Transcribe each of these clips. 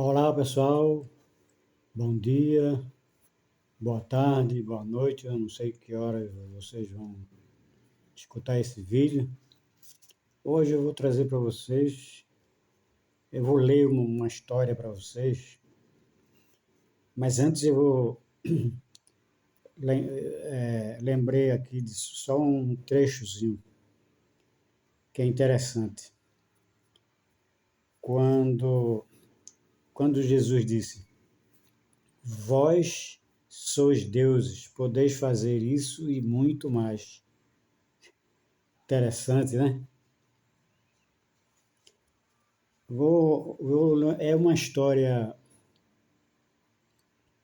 Olá pessoal, bom dia, boa tarde, boa noite. Eu não sei que horas vocês vão escutar esse vídeo. Hoje eu vou trazer para vocês, eu vou ler uma história para vocês, mas antes eu vou lembrei aqui de só um trechozinho que é interessante. Quando Jesus disse: Vós sois deuses, podeis fazer isso e muito mais. Interessante, né? É uma história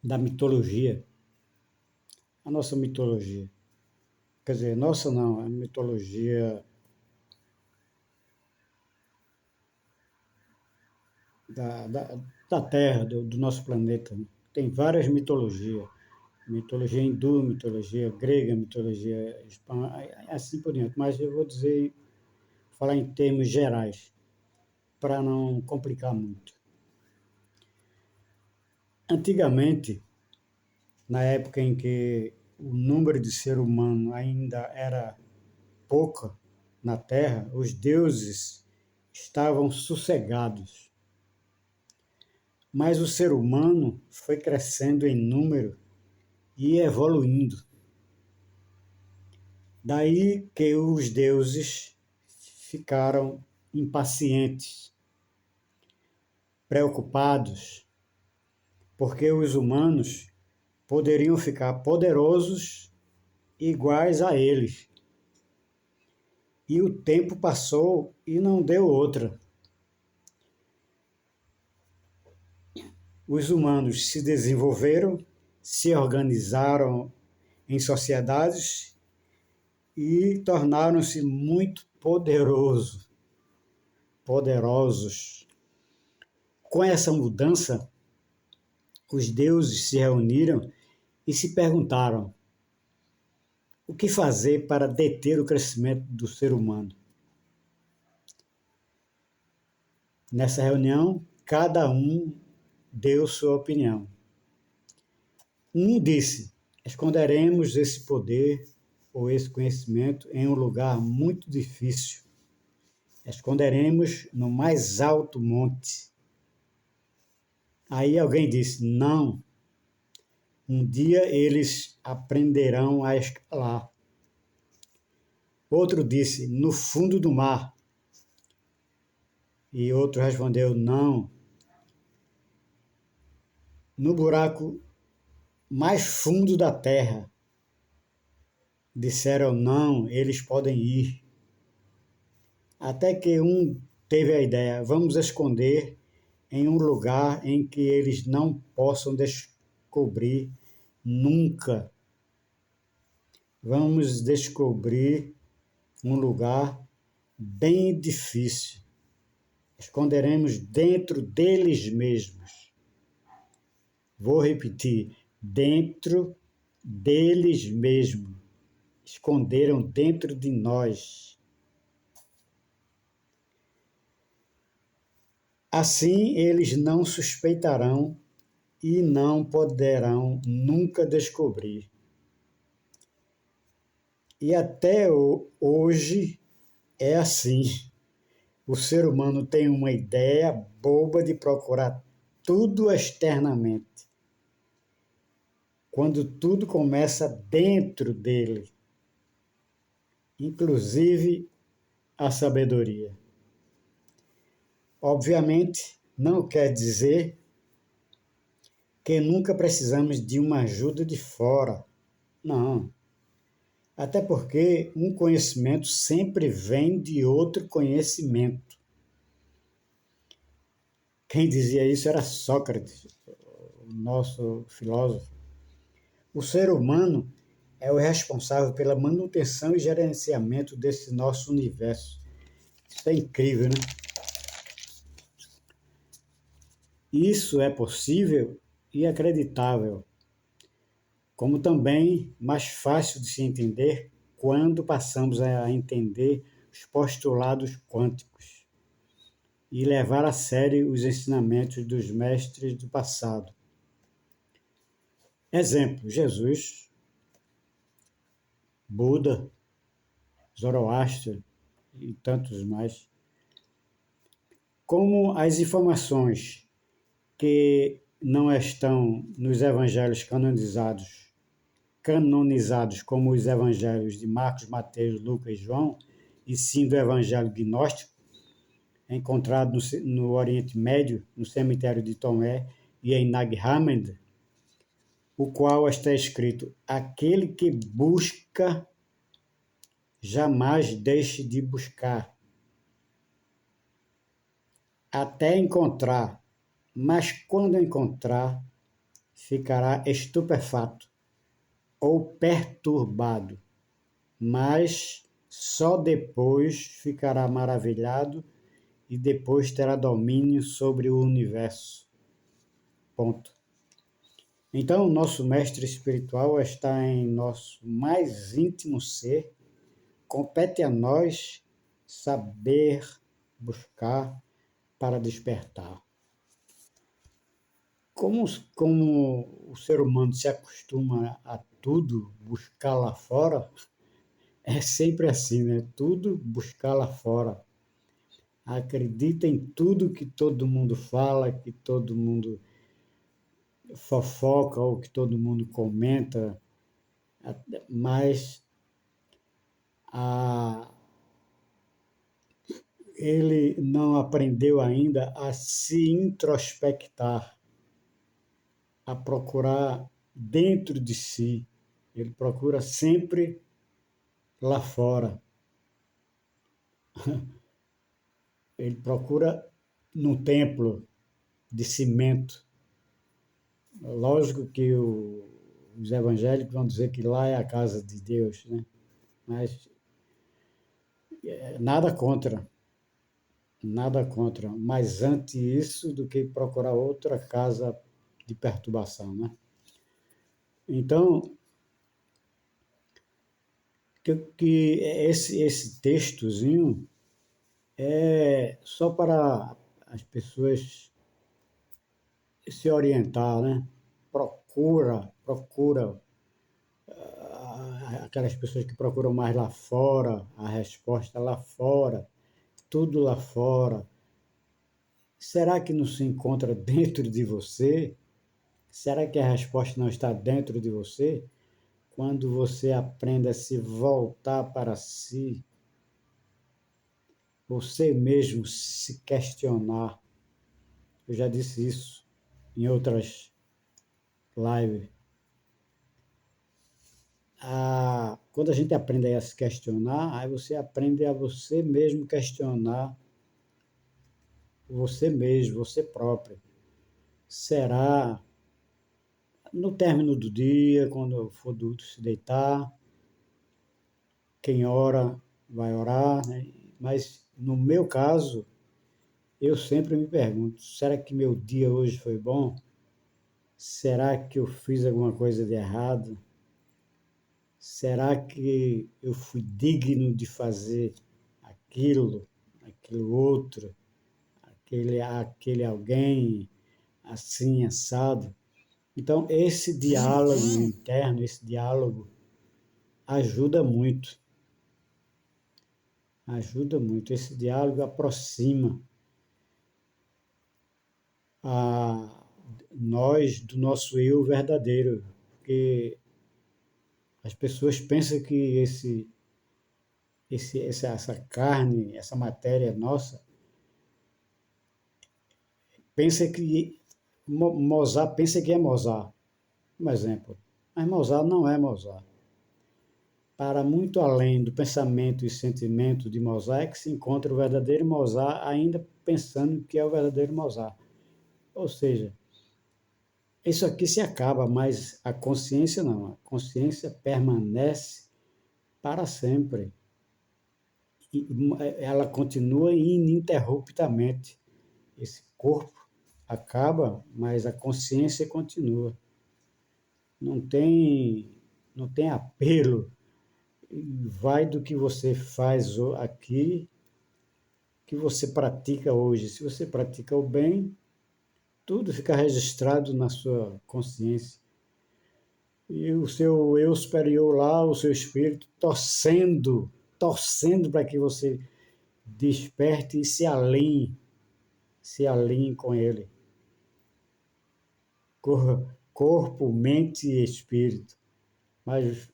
da mitologia, a nossa mitologia. Quer dizer, nossa não, a mitologia da Terra, do nosso planeta. Né? Tem várias mitologias. Mitologia hindu, mitologia grega, mitologia espanhola, assim por diante. Mas eu vou falar em termos gerais, para não complicar muito. Antigamente, na época em que o número de ser humano ainda era pouca na terra, os deuses estavam sossegados. Mas o ser humano foi crescendo em número e evoluindo. Daí que os deuses ficaram impacientes, preocupados, porque os humanos poderiam ficar poderosos iguais a eles. E o tempo passou e não deu outra. Os humanos se desenvolveram, se organizaram em sociedades e tornaram-se muito poderosos. Com essa mudança, os deuses se reuniram e se perguntaram: o que fazer para deter o crescimento do ser humano? Nessa reunião, cada um deu sua opinião. Um disse: esconderemos esse poder ou esse conhecimento em um lugar muito difícil. Esconderemos no mais alto monte. Aí alguém disse: não, um dia eles aprenderão a escalar. Outro disse: no fundo do mar. E outro respondeu: não, no buraco mais fundo da terra. Disseram: não, eles podem ir. Até que um teve a ideia: vamos esconder em um lugar em que eles não possam descobrir nunca. Vamos descobrir um lugar bem difícil. Esconderemos dentro deles mesmos. Vou repetir: dentro deles mesmos. Esconderam dentro de nós. Assim eles não suspeitarão e não poderão nunca descobrir. E até hoje é assim. O ser humano tem uma ideia boba de procurar tudo externamente, quando tudo começa dentro dele, inclusive a sabedoria. Obviamente, não quer dizer que nunca precisamos de uma ajuda de fora. Não. Até porque um conhecimento sempre vem de outro conhecimento. Quem dizia isso era Sócrates, o nosso filósofo. O ser humano é o responsável pela manutenção e gerenciamento desse nosso universo. Isso é incrível, né? Isso é possível e acreditável, como também mais fácil de se entender quando passamos a entender os postulados quânticos. e levar a sério os ensinamentos dos mestres do passado. Exemplo: Jesus, Buda, Zoroastro e tantos mais. Como as informações que não estão nos evangelhos canonizados como os evangelhos de Marcos, Mateus, Lucas e João, e sim do evangelho gnóstico, encontrado no Oriente Médio, no cemitério de Tomé e em Nag Hammadi, o qual está escrito: aquele que busca jamais deixe de buscar, até encontrar, mas quando encontrar, ficará estupefato ou perturbado, mas só depois ficará maravilhado e depois terá domínio sobre o universo. Ponto. Então, o nosso mestre espiritual está em nosso mais íntimo ser. Compete a nós saber buscar para despertar. Como o ser humano se acostuma a tudo buscar lá fora, é sempre assim, né? Tudo buscar lá fora. Acredita em tudo que todo mundo fala, que todo mundo fofoca ou que todo mundo comenta, mas ele não aprendeu ainda a se introspectar, a procurar dentro de si. Ele procura sempre lá fora. Ele procura num templo de cimento. Lógico que os evangélicos vão dizer que lá é a casa de Deus, né? Mas nada contra, nada contra. Mas antes isso do que procurar outra casa de perturbação, né? Então, que esse textozinho é só para as pessoas se orientar, né? Procura aquelas pessoas que procuram mais lá fora, a resposta lá fora, tudo lá fora. Será que não se encontra dentro de você? Será que a resposta não está dentro de você? Quando você aprende a se voltar para si, você mesmo se questionar. Eu já disse isso em outras lives. Quando a gente aprende a se questionar, aí você aprende a você mesmo questionar você mesmo, você próprio. Será no término do dia, quando for se deitar, quem ora vai orar, né? Mas no meu caso, eu sempre me pergunto: será que meu dia hoje foi bom? Será que eu fiz alguma coisa de errado? Será que eu fui digno de fazer aquilo outro, aquele alguém assim, assado? Então, esse diálogo interno, esse diálogo ajuda muito. Ajuda muito. Esse diálogo aproxima a nós do nosso eu verdadeiro, porque as pessoas pensam que essa carne, essa matéria nossa, pensa que Mozart pensa que é Mozart, um exemplo. Mas Mozart não é Mozart. Para muito além do pensamento e sentimento de Mozart é que se encontra o verdadeiro Mozart, ainda pensando que é o verdadeiro Mozart. Ou seja, isso aqui se acaba, mas a consciência não. A consciência permanece para sempre. E ela continua ininterruptamente. Esse corpo acaba, mas a consciência continua. Não tem, não tem apelo. Vai do que você faz aqui, que você pratica hoje. Se você pratica o bem, tudo fica registrado na sua consciência. E o seu eu superior lá, o seu espírito, torcendo para que você desperte e se alinhe com ele. Corpo, mente e espírito. Mas o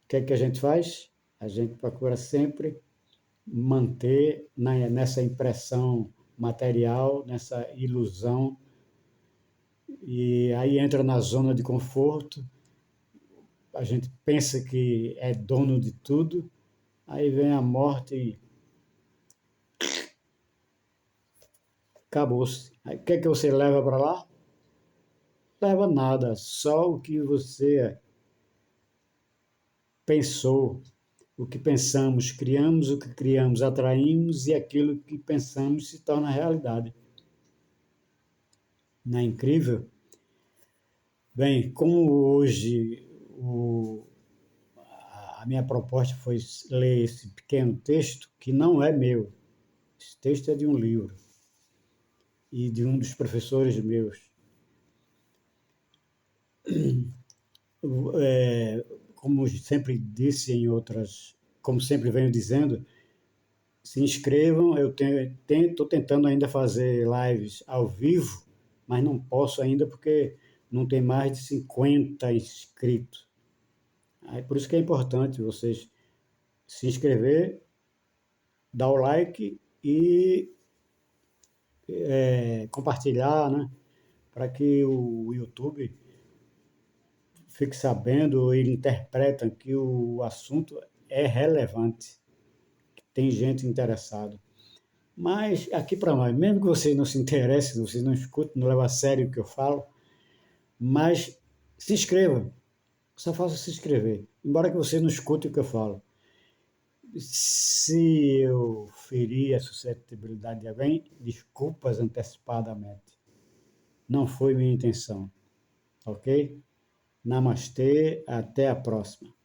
que é que a gente faz? A gente procura sempre manter nessa impressão material, nessa ilusão, e aí entra na zona de conforto, a gente pensa que é dono de tudo, aí vem a morte e acabou-se. Aí o que é que você leva para lá? Leva nada, só o que você pensou, o que pensamos, criamos o que criamos, atraímos e aquilo que pensamos se torna realidade. Não é incrível? Bem, como hoje a minha proposta foi ler esse pequeno texto, que não é meu, esse texto é de um livro e de um dos professores meus. Como sempre disse em outras, como sempre venho dizendo, se inscrevam. Eu estou tentando ainda fazer lives ao vivo, mas não posso ainda porque não tem mais de 50 inscritos. Aí, por isso que é importante vocês se inscrever, dar o like e compartilhar, né? Para que o YouTube fique sabendo, ele interpreta que o assunto é relevante, que tem gente interessada. Mas aqui para nós, mesmo que você não se interesse, você não escute, não leva a sério o que eu falo, mas se inscreva, só faça se inscrever, embora que você não escute o que eu falo. Se eu ferir a suscetibilidade de alguém, desculpas antecipadamente. Não foi minha intenção, ok? Namastê, até a próxima.